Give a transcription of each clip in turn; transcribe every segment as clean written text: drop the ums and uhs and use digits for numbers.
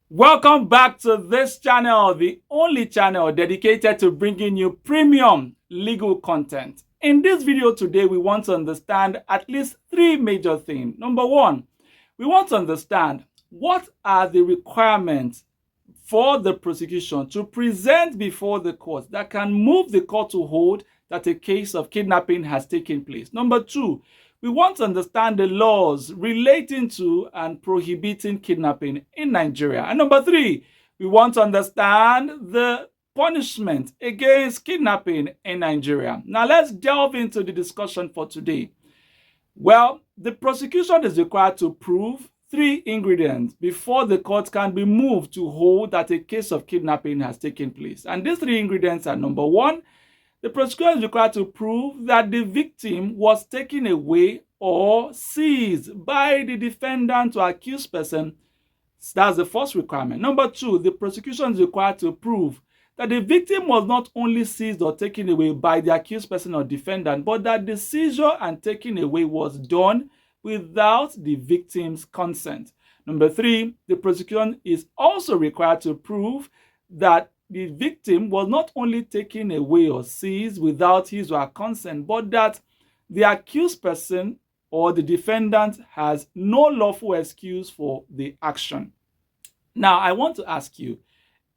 Welcome back to this channel, the only channel dedicated to bringing you premium legal content. In this video today, we want to understand at least three major things. Number one, we want to understand what are the requirements for the prosecution to present before the court that can move the court to hold that a case of kidnapping has taken place. Number two, we want to understand the laws relating to and prohibiting kidnapping in Nigeria. And number three, we want to understand the punishment against kidnapping in Nigeria. Now let's delve into the discussion for today. Well, the prosecution is required to prove three ingredients before the court can be moved to hold that a case of kidnapping has taken place. And these three ingredients are: number one, the prosecution is required to prove that the victim was taken away or seized by the defendant or accused person. That's the first requirement. Number two, the prosecution is required to prove that the victim was not only seized or taken away by the accused person or defendant, but that the seizure and taking away was done without the victim's consent. Number three, the prosecution is also required to prove that the victim was not only taken away or seized without his or her consent, but that the accused person or the defendant has no lawful excuse for the action. Now, I want to ask you,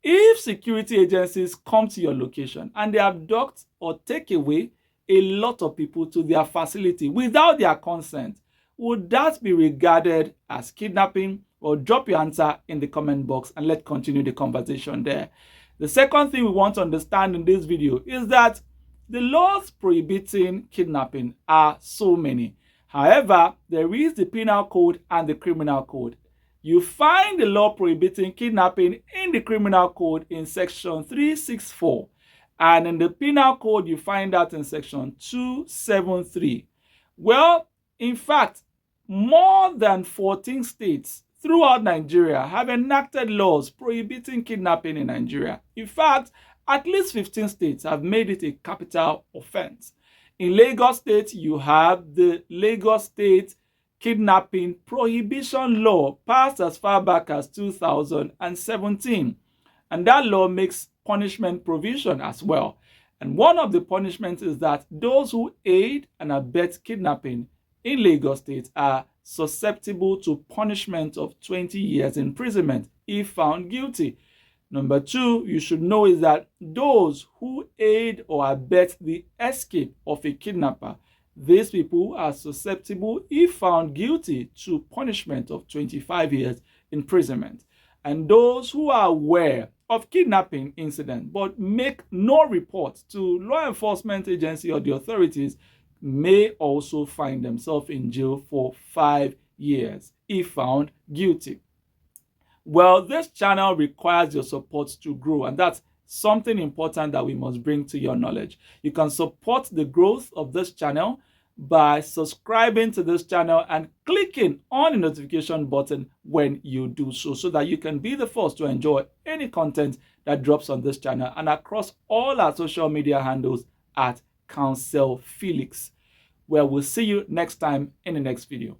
if security agencies come to your location and they abduct or take away a lot of people to their facility without their consent, would that be regarded as kidnapping? Or drop your answer in the comment box and let's continue the conversation there. The second thing we want to understand in this video is that the laws prohibiting kidnapping are so many. However, there is the Penal Code and the Criminal Code. You find the law prohibiting kidnapping in the Criminal Code in section 364. And in the Penal Code, you find that in section 273. Well, in fact, more than 14 states throughout Nigeria have enacted laws prohibiting kidnapping in Nigeria. In fact, at least 15 states have made it a capital offense. In Lagos State, you have the Lagos State Kidnapping Prohibition Law, passed as far back as 2017. And that law makes punishment provision as well. And one of the punishments is that those who aid and abet kidnapping in Lagos State are susceptible to punishment of 20 years imprisonment if found guilty. Number two, you should know is that those who aid or abet the escape of a kidnapper, these people are susceptible if found guilty to punishment of 25 years imprisonment. And those who are aware of kidnapping incident but make no report to law enforcement agency or the authorities may also find themselves in jail for 5 years if found guilty. Well, this channel requires your support to grow, and that's something important that we must bring to your knowledge. You can support the growth of this channel by subscribing to this channel and clicking on the notification button when you do so that you can be the first to enjoy any content that drops on this channel and across all our social media handles at Counsel Felix, where we'll see you next time in the next video.